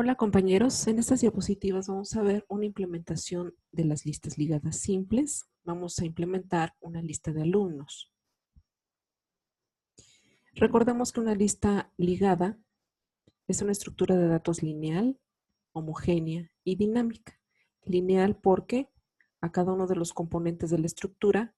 Hola compañeros, en estas diapositivas vamos a ver una implementación de las listas ligadas simples. Vamos a implementar una lista de alumnos. Recordemos que una lista ligada es una estructura de datos lineal, homogénea y dinámica. Lineal porque a cada uno de los componentes de la estructura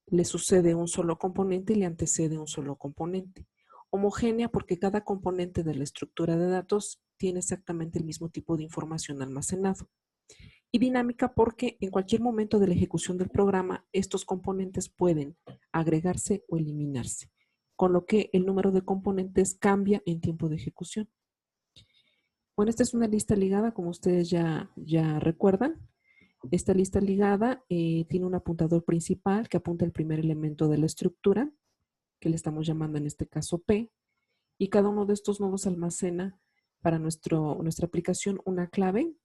le sucede un solo componente y le antecede un solo componente. Homogénea porque cada componente de la estructura de datos tiene exactamente el mismo tipo de información almacenado. Y dinámica porque en cualquier momento de la ejecución del programa estos componentes pueden agregarse o eliminarse, con lo que el número de componentes cambia en tiempo de ejecución. Bueno, esta es una lista ligada, como ustedes ya recuerdan. Esta lista ligada tiene un apuntador principal que apunta al primer elemento de la estructura, que le estamos llamando en este caso P, y cada uno de estos nodos almacena para nuestra aplicación una clave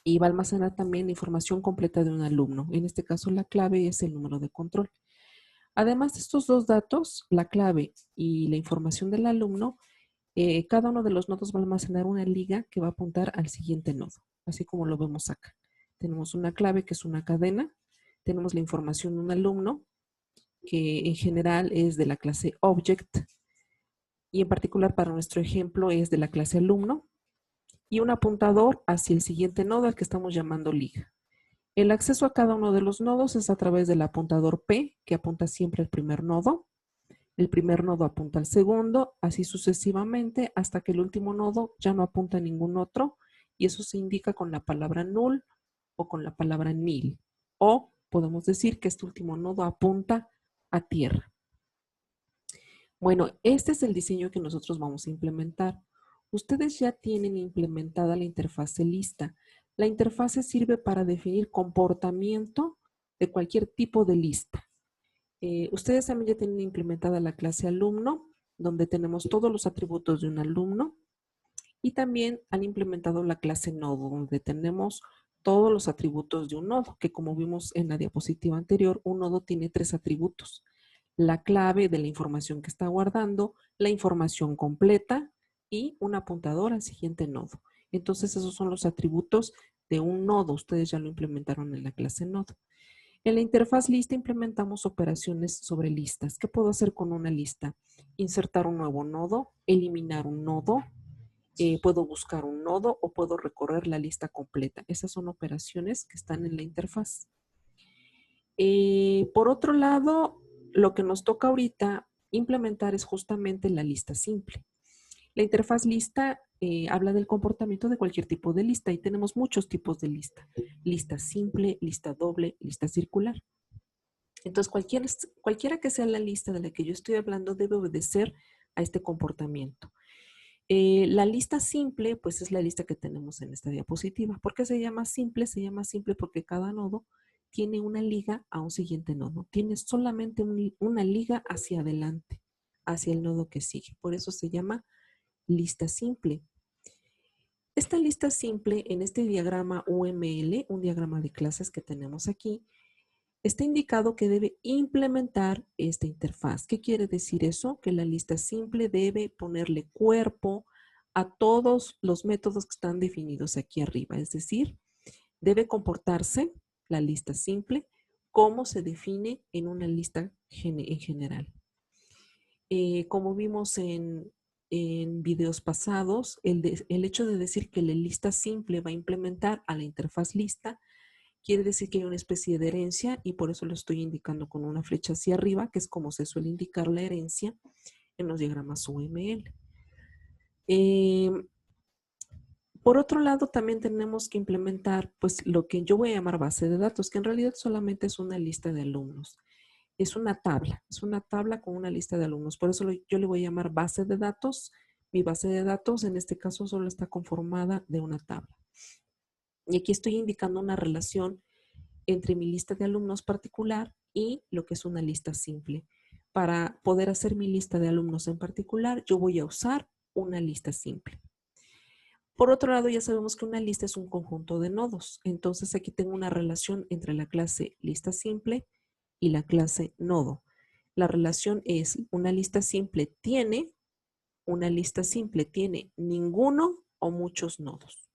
y va a almacenar también información completa de un alumno. En este caso, la clave es el número de control. Además de estos dos datos, la clave y la información del alumno, cada uno de los nodos va a almacenar una liga que va a apuntar al siguiente nodo, así como lo vemos acá. Tenemos una clave que es una cadena, tenemos la información de un alumno, que en general es de la clase Object, y en particular para nuestro ejemplo es de la clase alumno, y un apuntador hacia el siguiente nodo al que estamos llamando liga. El acceso a cada uno de los nodos es a través del apuntador P, que apunta siempre al primer nodo. El primer nodo apunta al segundo, así sucesivamente, hasta que el último nodo ya no apunta a ningún otro, y eso se indica con la palabra null o con la palabra nil. O podemos decir que este último nodo apunta a tierra. Bueno, este es el diseño que nosotros vamos a implementar. Ustedes ya tienen implementada la interfase lista. La interfase sirve para definir comportamiento de cualquier tipo de lista. Ustedes también ya tienen implementada la clase alumno, donde tenemos todos los atributos de un alumno, y también han implementado la clase nodo, donde tenemos todos los atributos de un nodo, que como vimos en la diapositiva anterior, un nodo tiene 3 atributos: la clave de la información que está guardando, la información completa y un apuntador al siguiente nodo. Entonces esos son los atributos de un nodo. Ustedes ya lo implementaron en la clase nodo. En la interfaz lista implementamos operaciones sobre listas. ¿Qué puedo hacer con una lista? Insertar un nuevo nodo, eliminar un nodo, puedo buscar un nodo o puedo recorrer la lista completa. Esas son operaciones que están en la interfaz. Por otro lado, lo que nos toca ahorita implementar es justamente la lista simple. La interfaz lista habla del comportamiento de cualquier tipo de lista y tenemos muchos tipos de lista. Lista simple, lista doble, lista circular. Entonces, cualquiera que sea la lista de la que yo estoy hablando debe obedecer a este comportamiento. La lista simple, pues es la lista que tenemos en esta diapositiva. ¿Por qué se llama simple? Se llama simple porque cada nodo tiene una liga a un siguiente nodo. Tiene solamente una liga hacia adelante, hacia el nodo que sigue. Por eso se llama lista simple. Esta lista simple en este diagrama UML, un diagrama de clases que tenemos aquí, está indicado que debe implementar esta interfaz. ¿Qué quiere decir eso? Que la lista simple debe ponerle cuerpo a todos los métodos que están definidos aquí arriba. Es decir, debe comportarse la lista simple como se define en una lista en general. Como vimos en videos pasados, el hecho de decir que la lista simple va a implementar a la interfaz lista quiere decir que hay una especie de herencia y por eso lo estoy indicando con una flecha hacia arriba, que es como se suele indicar la herencia en los diagramas UML. Por otro lado, también tenemos que implementar pues lo que yo voy a llamar base de datos, que en realidad solamente es una lista de alumnos. Es una tabla con una lista de alumnos. Por eso yo le voy a llamar base de datos. Mi base de datos en este caso solo está conformada de una tabla. Y aquí estoy indicando una relación entre mi lista de alumnos particular y lo que es una lista simple. Para poder hacer mi lista de alumnos en particular, yo voy a usar una lista simple. Por otro lado, ya sabemos que una lista es un conjunto de nodos. Entonces aquí tengo una relación entre la clase lista simple y la clase nodo. La relación es una lista simple tiene ninguno o muchos nodos.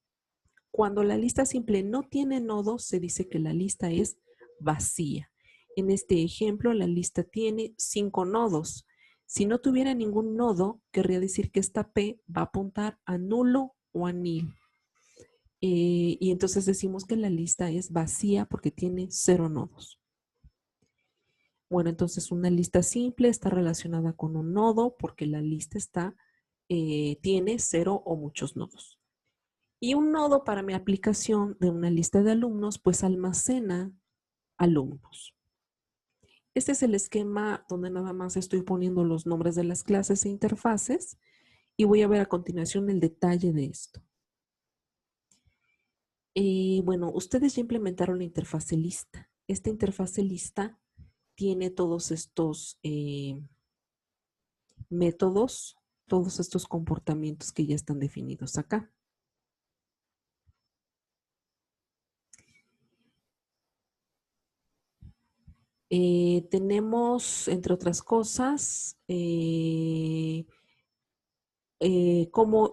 Cuando la lista simple no tiene nodos, se dice que la lista es vacía. En este ejemplo, la lista tiene 5 nodos. Si no tuviera ningún nodo, querría decir que esta P va a apuntar a nulo o a nil. Y entonces decimos que la lista es vacía porque tiene 0 nodos. Bueno, entonces una lista simple está relacionada con un nodo porque la lista tiene 0 o muchos nodos. Y un nodo para mi aplicación de una lista de alumnos, pues almacena alumnos. Este es el esquema donde nada más estoy poniendo los nombres de las clases e interfaces y voy a ver a continuación el detalle de esto. Bueno, ustedes ya implementaron la interfase lista. Esta interfase lista tiene todos estos métodos, todos estos comportamientos que ya están definidos acá. Tenemos, entre otras cosas, cómo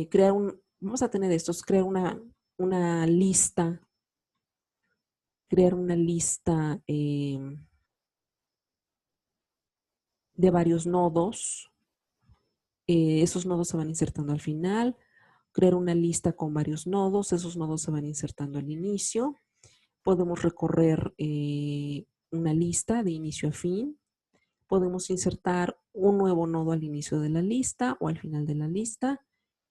crear vamos a tener estos, crear una lista, de varios nodos. Esos nodos se van insertando al final. Crear una lista con varios nodos, esos nodos se van insertando al inicio. Podemos recorrer una lista de inicio a fin. Podemos insertar un nuevo nodo al inicio de la lista o al final de la lista,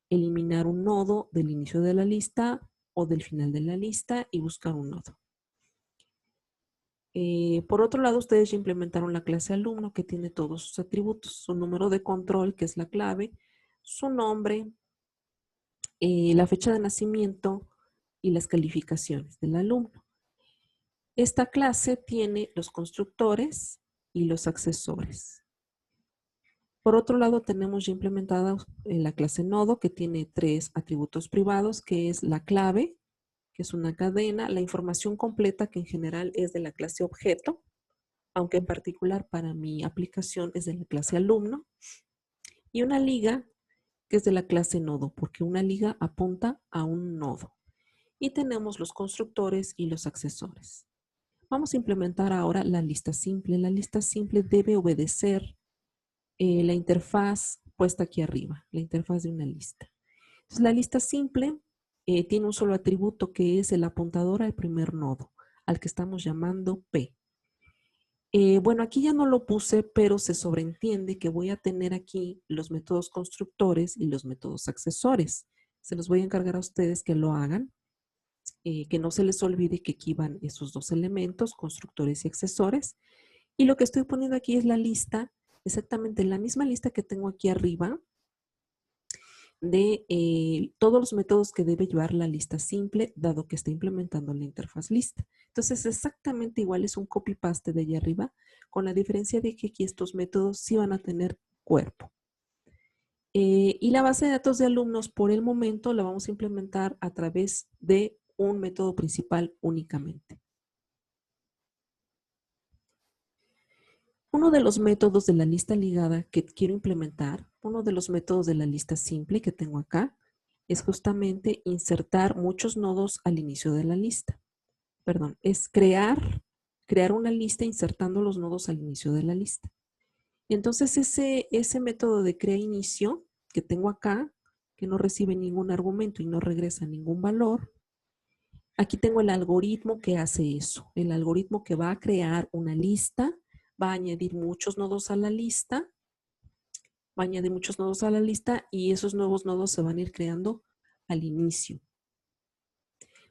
eliminar un nodo del inicio de la lista o del final de la lista y buscar un nodo. Por otro lado, ustedes ya implementaron la clase alumno que tiene todos sus atributos, su número de control, que es la clave, su nombre, la fecha de nacimiento y las calificaciones del alumno. Esta clase tiene los constructores y los accesores. Por otro lado, tenemos ya implementada la clase nodo que tiene 3 atributos privados, que es la clave, que es una cadena, la información completa, que en general es de la clase objeto, aunque en particular para mi aplicación es de la clase alumno, y una liga, que es de la clase nodo, porque una liga apunta a un nodo. Y tenemos los constructores y los accesores. Vamos a implementar ahora la lista simple. La lista simple debe obedecer la interfaz puesta aquí arriba, la interfaz de una lista. Entonces, la lista simple tiene un solo atributo que es el apuntador al primer nodo, al que estamos llamando P. Bueno, aquí ya no lo puse, pero se sobreentiende que voy a tener aquí los métodos constructores y los métodos accesores. Se los voy a encargar a ustedes que lo hagan, que no se les olvide que aquí van esos dos elementos, constructores y accesores. Y lo que estoy poniendo aquí es la lista, exactamente la misma lista que tengo aquí arriba, de todos los métodos que debe llevar la lista simple, dado que está implementando la interfaz lista. Entonces, exactamente igual es un copy-paste de allá arriba, con la diferencia de que aquí estos métodos sí van a tener cuerpo. Y la base de datos de alumnos, por el momento, la vamos a implementar a través de un método principal únicamente. Uno de los métodos de la lista ligada que quiero implementar, uno de los métodos de la lista simple que tengo acá, es justamente insertar muchos nodos al inicio de la lista. Perdón, es crear una lista insertando los nodos al inicio de la lista. Y entonces ese método de crea inicio que tengo acá, que no recibe ningún argumento y no regresa ningún valor, aquí tengo el algoritmo que hace eso. El algoritmo que va a crear una lista, va a añadir muchos nodos a la lista, y esos nuevos nodos se van a ir creando al inicio.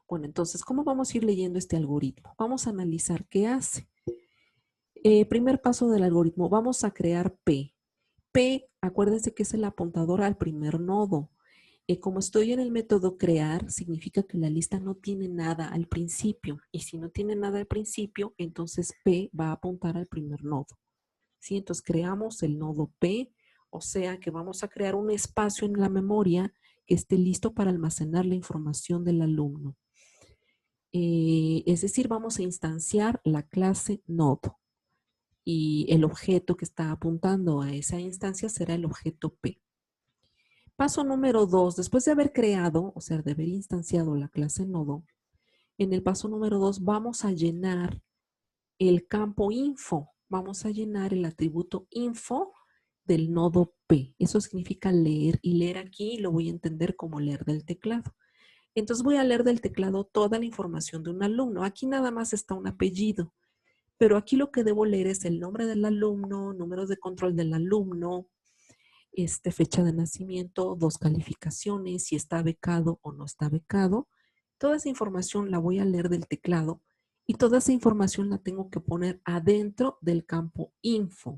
Bueno, entonces, ¿cómo vamos a ir leyendo este algoritmo? Vamos a analizar qué hace. Primer paso del algoritmo, vamos a crear P. P, acuérdense que es el apuntador al primer nodo. Como estoy en el método crear, significa que la lista no tiene nada al principio. Y si no tiene nada al principio, entonces P va a apuntar al primer nodo. ¿Sí? Entonces creamos el nodo P, o sea que vamos a crear un espacio en la memoria que esté listo para almacenar la información del alumno. Es decir, vamos a instanciar la clase nodo. Y el objeto que está apuntando a esa instancia será el objeto P. Paso número 2, después de haber creado, o sea, de haber instanciado la clase nodo, en el paso número 2 vamos a llenar el campo info. Vamos a llenar el atributo info del nodo P. Eso significa leer, y leer aquí lo voy a entender como leer del teclado. Entonces voy a leer del teclado toda la información de un alumno. Aquí nada más está un apellido, pero aquí lo que debo leer es el nombre del alumno, números de control del alumno, fecha de nacimiento, 2 calificaciones, si está becado o no está becado. Toda esa información la voy a leer del teclado y toda esa información la tengo que poner adentro del campo info.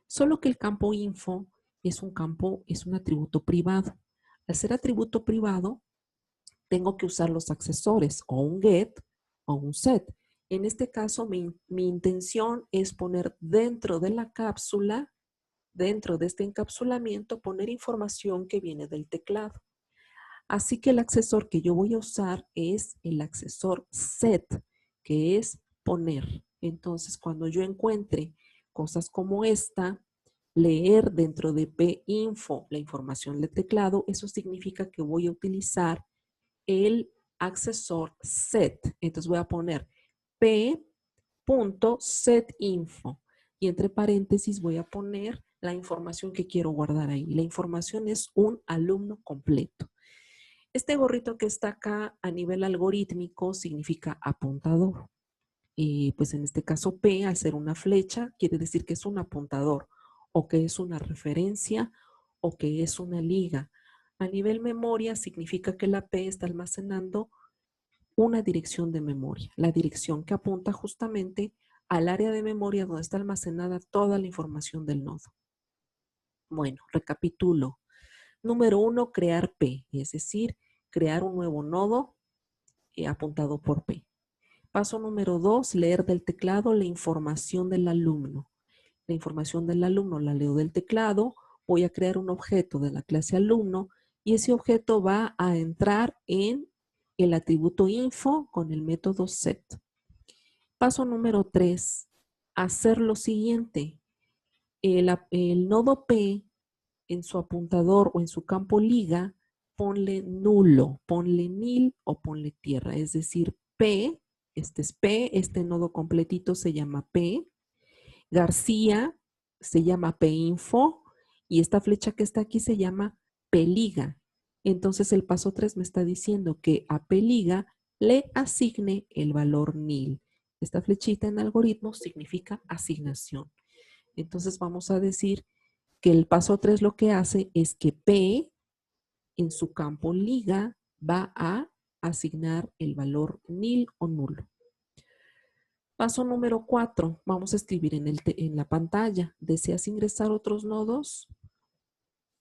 Solo que el campo info es un atributo privado. Al ser atributo privado, tengo que usar los accesores o un get o un set. En este caso, mi intención es poner dentro de la cápsula, dentro de este encapsulamiento, poner información que viene del teclado. Así que el accesor que yo voy a usar es el accesor set, que es poner. Entonces, cuando yo encuentre cosas como esta, leer dentro de pinfo la información del teclado, eso significa que voy a utilizar el accesor set. Entonces voy a poner p.setInfo y entre paréntesis voy a poner la información que quiero guardar ahí. La información es un alumno completo. Este gorrito que está acá a nivel algorítmico significa apuntador. Pues en este caso P, al ser una flecha, quiere decir que es un apuntador o que es una referencia o que es una liga. A nivel memoria significa que la P está almacenando una dirección de memoria, la dirección que apunta justamente al área de memoria donde está almacenada toda la información del nodo. Bueno, recapitulo. Número 1, crear P, es decir, crear un nuevo nodo apuntado por P. Paso número 2, leer del teclado la información del alumno. La información del alumno la leo del teclado, voy a crear un objeto de la clase alumno y ese objeto va a entrar en el atributo info con el método set. Paso número 3, hacer lo siguiente. El nodo P en su apuntador o en su campo liga, ponle nulo, ponle nil o ponle tierra. Es decir, P, este es P, este nodo completito se llama P. García se llama pinfo y esta flecha que está aquí se llamapliga. Entonces el paso 3 me está diciendo que a pliga le asigne el valor nil. Esta flechita en algoritmo significa asignación. Entonces vamos a decir que el paso 3 lo que hace es que P en su campo liga va a asignar el valor nil o nulo. Paso número 4, vamos a escribir en la pantalla. ¿Deseas ingresar otros nodos?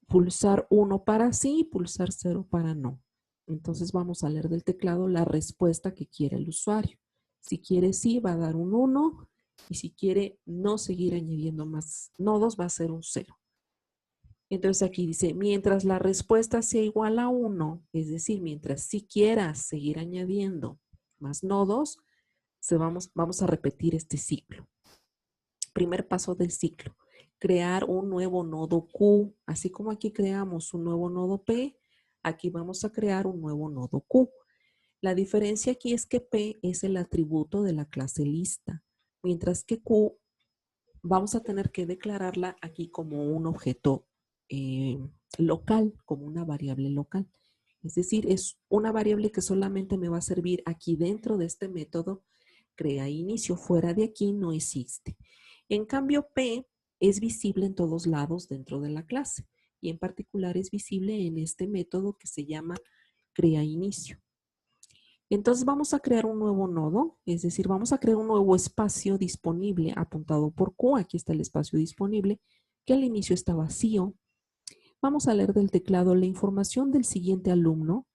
Pulsar 1 para sí y pulsar 0 para no. Entonces vamos a leer del teclado la respuesta que quiere el usuario. Si quiere sí, va a dar un 1 y si quiere no seguir añadiendo más nodos, va a ser un 0. Entonces aquí dice, mientras la respuesta sea igual a 1, es decir, mientras sí quieras seguir añadiendo más nodos, vamos a repetir este ciclo. Primer paso del ciclo, crear un nuevo nodo Q. Así como aquí creamos un nuevo nodo P, aquí vamos a crear un nuevo nodo Q. La diferencia aquí es que P es el atributo de la clase lista, mientras que Q vamos a tener que declararla aquí como un objeto local, como una variable local. Es decir, es una variable que solamente me va a servir aquí dentro de este método crea inicio. Fuera de aquí no existe. En cambio, P es visible en todos lados dentro de la clase y en particular es visible en este método que se llama crea inicio. Entonces vamos a crear un nuevo nodo, es decir, vamos a crear un nuevo espacio disponible apuntado por Q. Aquí está el espacio disponible que al inicio está vacío. Vamos a leer del teclado la información del siguiente alumno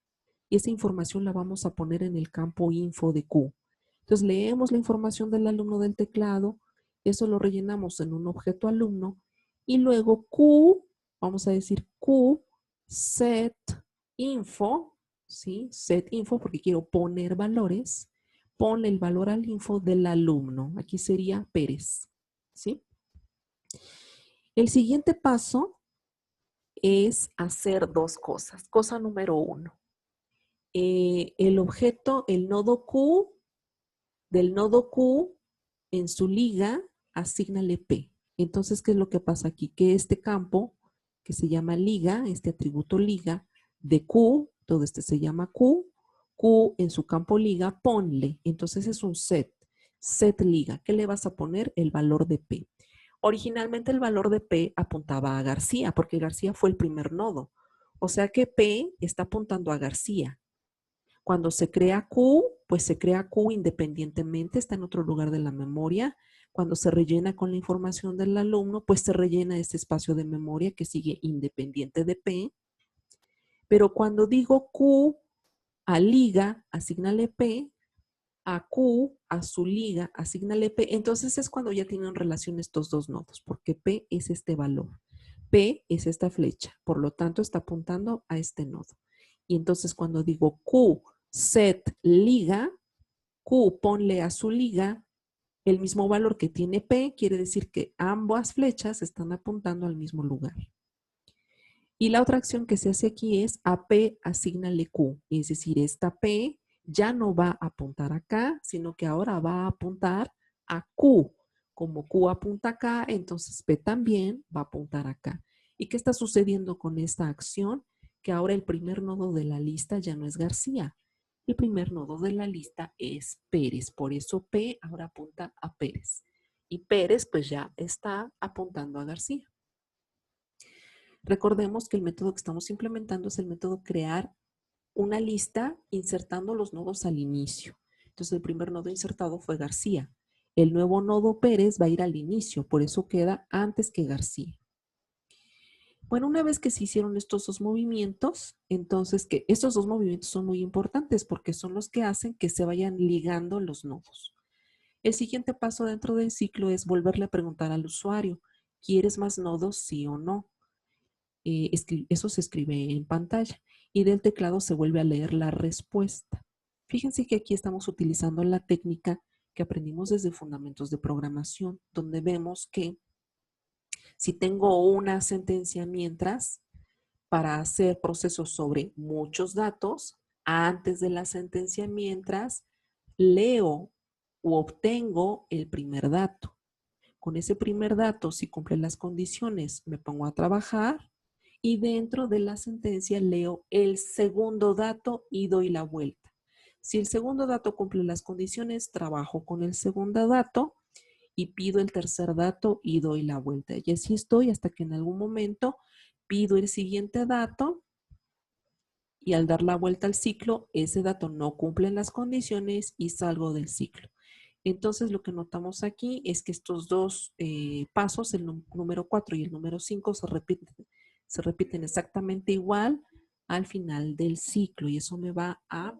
y esa información la vamos a poner en el campo info de Q. Entonces leemos la información del alumno del teclado, eso lo rellenamos en un objeto alumno y luego Q, vamos a decir Q set info, ¿sí? Set info porque quiero poner valores, ponle el valor al info del alumno, aquí sería Pérez, ¿sí? El siguiente paso es hacer dos cosas. Cosa número 1. El objeto, el nodo Q, del nodo Q en su liga, asígnale P. Entonces, ¿qué es lo que pasa aquí? Que este campo, que se llama liga, este atributo liga, de Q, todo este se llama Q, Q en su campo liga, ponle. Entonces es un set, set liga. ¿Qué le vas a poner? El valor de P. Originalmente el valor de P apuntaba a García, porque García fue el primer nodo. O sea que P está apuntando a García. Cuando se crea Q, pues se crea Q independientemente, está en otro lugar de la memoria. Cuando se rellena con la información del alumno, pues se rellena este espacio de memoria que sigue independiente de P. Pero cuando digo Q a liga, asígnale P, a Q, a su liga, asígnale P, entonces es cuando ya tienen relación estos dos nodos, porque P es este valor. P es esta flecha, por lo tanto está apuntando a este nodo. Y entonces cuando digo Q, set, liga, Q ponle a su liga el mismo valor que tiene P, quiere decir que ambas flechas están apuntando al mismo lugar. Y la otra acción que se hace aquí es a P asígnale Q, es decir, esta P ya no va a apuntar acá, sino que ahora va a apuntar a Q. Como Q apunta acá, entonces P también va a apuntar acá. ¿Y qué está sucediendo con esta acción? Que ahora el primer nodo de la lista ya no es García. El primer nodo de la lista es Pérez. Por eso P ahora apunta a Pérez. Y Pérez pues ya está apuntando a García. Recordemos que el método que estamos implementando es el método crear una lista insertando los nodos al inicio. Entonces el primer nodo insertado fue García. El nuevo nodo Pérez va a ir al inicio, por eso queda antes que García. Bueno, una vez que se hicieron estos dos movimientos, entonces que estos dos movimientos son muy importantes porque son los que hacen que se vayan ligando los nodos. El siguiente paso dentro del ciclo es volverle a preguntar al usuario, ¿quieres más nodos, sí o no? Eso se escribe en pantalla y del teclado se vuelve a leer la respuesta. Fíjense que aquí estamos utilizando la técnica que aprendimos desde Fundamentos de Programación, donde vemos que si tengo una sentencia mientras, para hacer procesos sobre muchos datos, antes de la sentencia mientras, leo u obtengo el primer dato. Con ese primer dato, si cumple las condiciones, me pongo a trabajar y dentro de la sentencia leo el segundo dato y doy la vuelta. Si el segundo dato cumple las condiciones, trabajo con el segundo dato y pido el tercer dato y doy la vuelta. Y así estoy hasta que en algún momento pido el siguiente dato y al dar la vuelta al ciclo, ese dato no cumple las condiciones y salgo del ciclo. Entonces lo que notamos aquí es que estos dos pasos, el número 4 y el número 5, se repiten exactamente igual al final del ciclo y eso me va a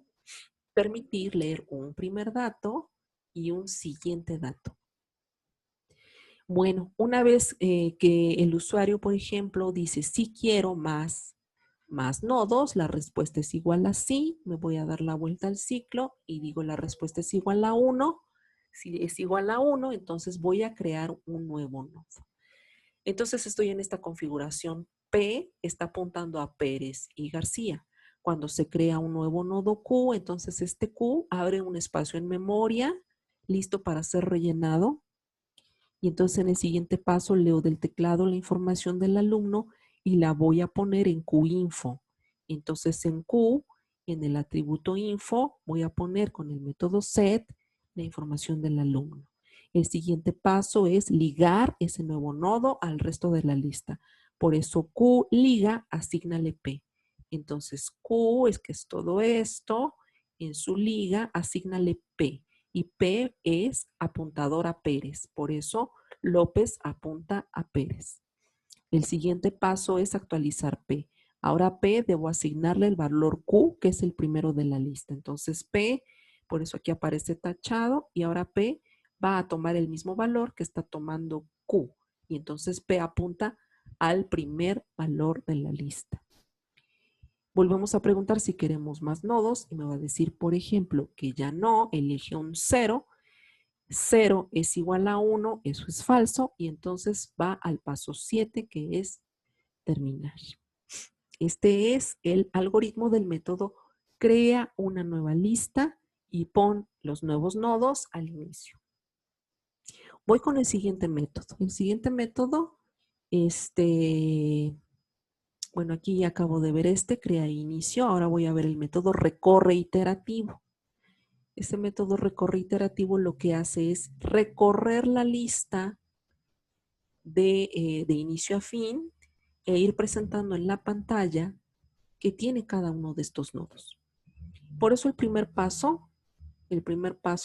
permitir leer un primer dato y un siguiente dato. Bueno, una vez que el usuario, por ejemplo, dice sí quiero más nodos, la respuesta es igual a sí, me voy a dar la vuelta al ciclo y digo la respuesta es igual a 1. Si es igual a 1, entonces voy a crear un nuevo nodo. Entonces estoy en esta configuración. P está apuntando a Pérez y García. Cuando se crea un nuevo nodo Q, entonces este Q abre un espacio en memoria listo para ser rellenado. Y entonces en el siguiente paso leo del teclado la información del alumno y la voy a poner en QInfo. Entonces en Q, en el atributo info, voy a poner con el método set la información del alumno. El siguiente paso es ligar ese nuevo nodo al resto de la lista. Por eso Q liga, asígnale P. Entonces Q es que es todo esto, en su liga, asígnale P. Y P es apuntador a Pérez. Por eso López apunta a Pérez. El siguiente paso es actualizar P. Ahora P debo asignarle el valor Q, que es el primero de la lista. Entonces P, por eso aquí aparece tachado, y ahora P va a tomar el mismo valor que está tomando Q. Y entonces P apunta al primer valor de la lista. Volvemos a preguntar si queremos más nodos y me va a decir, por ejemplo, que ya no, elige un 0. 0 es igual a 1, eso es falso, y entonces va al paso 7, que es terminar. Este es el algoritmo del método crea una nueva lista y pon los nuevos nodos al inicio. Voy con el siguiente método. El siguiente método, bueno, aquí ya acabo de ver crea inicio. Ahora voy a ver el método recorre iterativo. Este método recorre iterativo lo que hace es recorrer la lista de inicio a fin e ir presentando en la pantalla que tiene cada uno de estos nodos. Por eso el primer paso,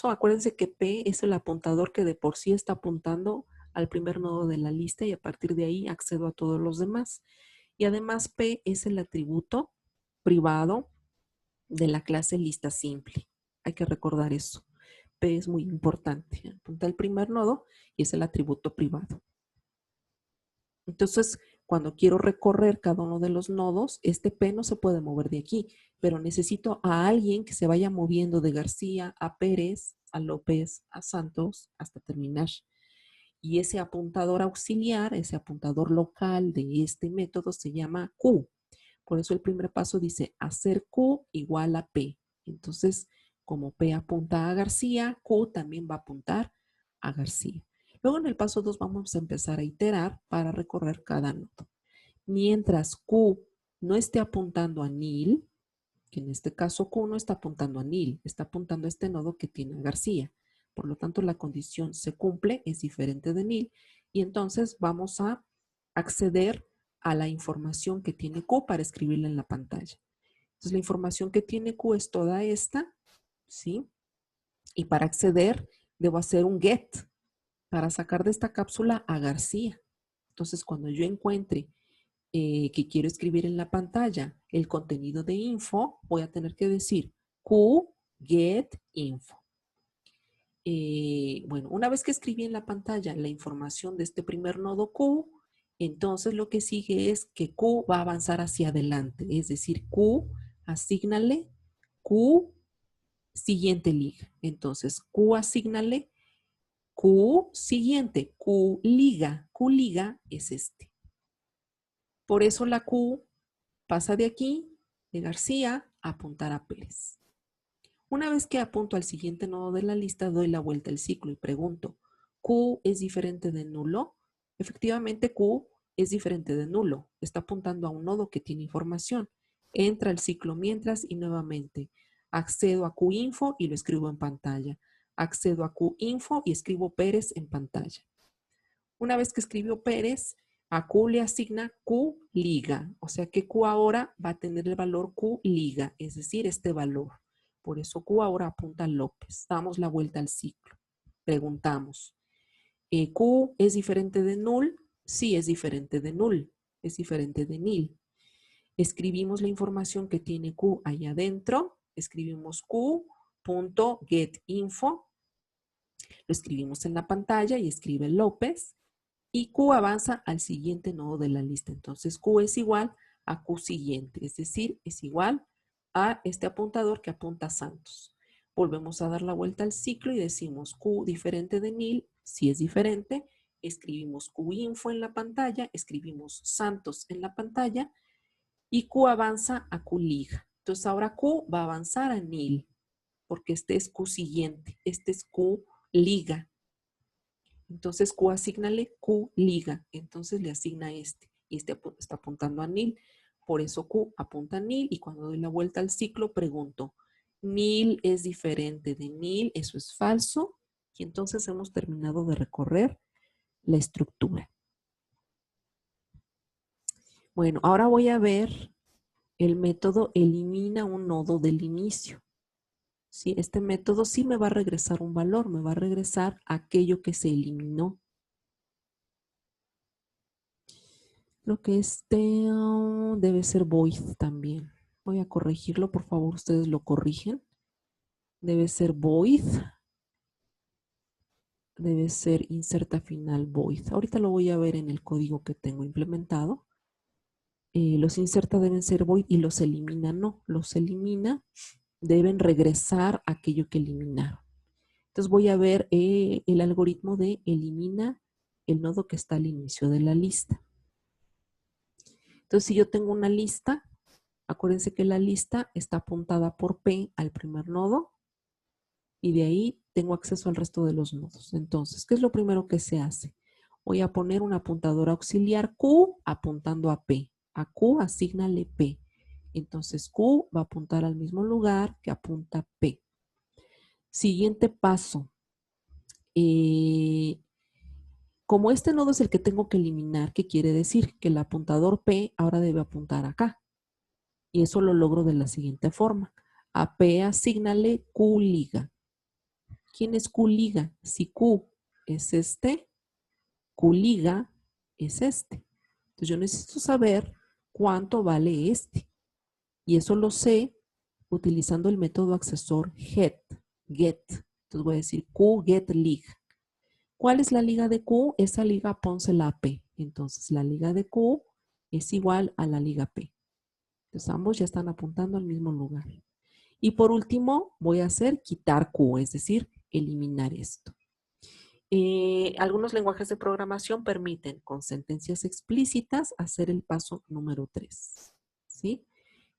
acuérdense que P es el apuntador que de por sí está apuntando al primer nodo de la lista y a partir de ahí accedo a todos los demás. Y además P es el atributo privado de la clase lista simple. Hay que recordar eso. P es muy importante. Apunta al primer nodo y es el atributo privado. Entonces, cuando quiero recorrer cada uno de los nodos, este P no se puede mover de aquí, pero necesito a alguien que se vaya moviendo de García a Pérez, a López, a Santos, hasta terminar. Y ese apuntador auxiliar, ese apuntador local de este método se llama Q. Por eso el primer paso dice hacer Q igual a P. Entonces, como P apunta a García, Q también va a apuntar a García. Luego en el paso 2 vamos a empezar a iterar para recorrer cada nodo. Mientras Q no esté apuntando a Nil, que en este caso Q no está apuntando a Nil, está apuntando a este nodo que tiene a García. Por lo tanto, la condición se cumple, es diferente de Nil, y entonces vamos a acceder a la información que tiene Q para escribirla en la pantalla. Entonces, la información que tiene Q es toda esta, ¿sí? Y para acceder, debo hacer un get para sacar de esta cápsula a García. Entonces, cuando yo encuentre que quiero escribir en la pantalla el contenido de info, voy a tener que decir Q get info. Bueno, una vez que escribí en la pantalla la información de este primer nodo Q, entonces lo que sigue es que Q va a avanzar hacia adelante, es decir, Q, asígnale Q siguiente liga. Entonces, Q asígnale Q siguiente, Q liga es este. Por eso la Q pasa de aquí, de García, a apuntar a Pérez. Una vez que apunto al siguiente nodo de la lista, doy la vuelta al ciclo y pregunto, ¿Q es diferente de nulo? Efectivamente, Q es diferente de nulo. Está apuntando a un nodo que tiene información. Entra el ciclo mientras y nuevamente accedo a QInfo y lo escribo en pantalla. Accedo a QInfo y escribo Pérez en pantalla. Una vez que escribió Pérez, a Q le asigna Q liga. O sea que Q ahora va a tener el valor Q liga, es decir, este valor. Por eso Q ahora apunta a López. Damos la vuelta al ciclo. Preguntamos, ¿Q es diferente de null? Sí, es diferente de null. Es diferente de nil. Escribimos la información que tiene Q allá adentro. Escribimos Q.getInfo. Lo escribimos en la pantalla y escribe López. Y Q avanza al siguiente nodo de la lista. Entonces Q es igual a Q siguiente, es decir, es igual a este apuntador que apunta a Santos. Volvemos a dar la vuelta al ciclo y decimos Q diferente de Nil, si es diferente, escribimos QInfo en la pantalla, escribimos Santos en la pantalla y Q avanza a Q liga. Entonces ahora Q va a avanzar a Nil, porque este es Q siguiente, este es Q liga. Entonces Q asígnale Q liga, entonces le asigna este y este está apuntando a Nil. Por eso Q apunta a Nil y cuando doy la vuelta al ciclo pregunto, ¿Nil es diferente de Nil? Eso es falso y entonces hemos terminado de recorrer la estructura. Bueno, ahora voy a ver el método elimina un nodo del inicio. ¿Sí? Este método sí me va a regresar un valor, me va a regresar aquello que se eliminó. Lo que debe ser void también. Voy a corregirlo, por favor, ustedes lo corrigen. Debe ser void. Debe ser inserta final void. Ahorita lo voy a ver en el código que tengo implementado. Los inserta deben ser void y los elimina no. Los elimina, deben regresar aquello que eliminaron. Entonces voy a ver el algoritmo de elimina el nodo que está al inicio de la lista. Entonces, si yo tengo una lista, acuérdense que la lista está apuntada por P al primer nodo y de ahí tengo acceso al resto de los nodos. Entonces, ¿qué es lo primero que se hace? Voy a poner un apuntador auxiliar Q apuntando a P. A Q asígnale P. Entonces, Q va a apuntar al mismo lugar que apunta P. Siguiente paso. Como este nodo es el que tengo que eliminar, ¿qué quiere decir? Que el apuntador P ahora debe apuntar acá. Y eso lo logro de la siguiente forma. A P asígnale Q liga. ¿Quién es Q liga? Si Q es este, Q liga es este. Entonces yo necesito saber cuánto vale este. Y eso lo sé utilizando el método accesor get. Entonces voy a decir Q get lig. ¿Cuál es la liga de Q? Esa liga pónsela a P. Entonces la liga de Q es igual a la liga P. Entonces ambos ya están apuntando al mismo lugar. Y por último voy a hacer quitar Q, es decir, eliminar esto. Algunos lenguajes de programación permiten con sentencias explícitas hacer el paso número 3, ¿sí?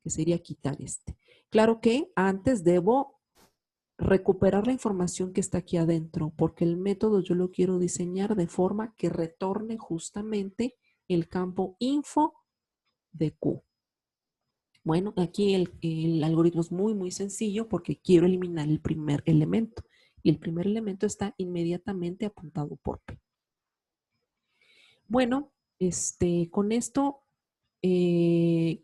Que sería quitar este. Claro que antes debo recuperar la información que está aquí adentro, porque el método yo lo quiero diseñar de forma que retorne justamente el campo info de Q. Bueno, aquí el algoritmo es muy sencillo porque quiero eliminar el primer elemento y el primer elemento está inmediatamente apuntado por P. Bueno, con esto estoy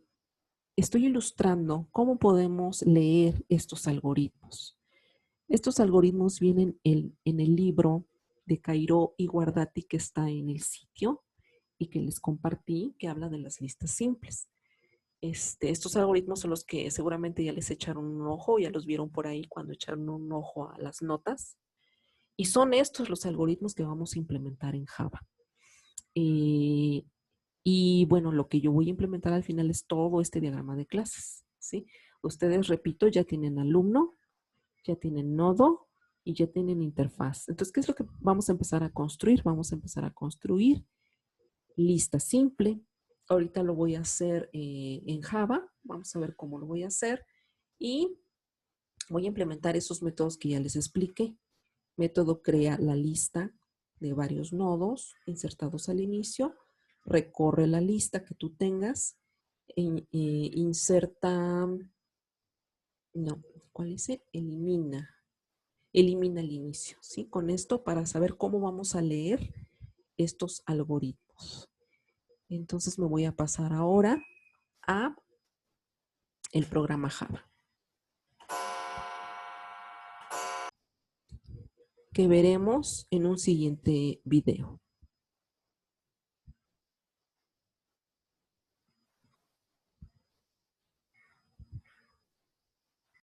ilustrando cómo podemos leer estos algoritmos. Estos algoritmos vienen en el libro de Cairó y Guardati que está en el sitio y que les compartí, que habla de las listas simples. Estos algoritmos son los que seguramente ya les echaron un ojo, ya los vieron por ahí cuando echaron un ojo a las notas. Y son estos los algoritmos que vamos a implementar en Java. Y bueno, lo que yo voy a implementar al final es todo este diagrama de clases, ¿sí? Ustedes, repito, ya tienen alumno, ya tienen nodo y ya tienen interfaz. Entonces, ¿qué es lo que vamos a empezar a construir? Vamos a empezar a construir lista simple. Ahorita lo voy a hacer en Java. Vamos a ver cómo lo voy a hacer. Y voy a implementar esos métodos que ya les expliqué. Método crea la lista de varios nodos insertados al inicio. Recorre la lista que tú tengas. Inserta... No, ¿cuál es el? Elimina el inicio, ¿sí? Con esto para saber cómo vamos a leer estos algoritmos. Entonces me voy a pasar ahora a el programa Java, que veremos en un siguiente video.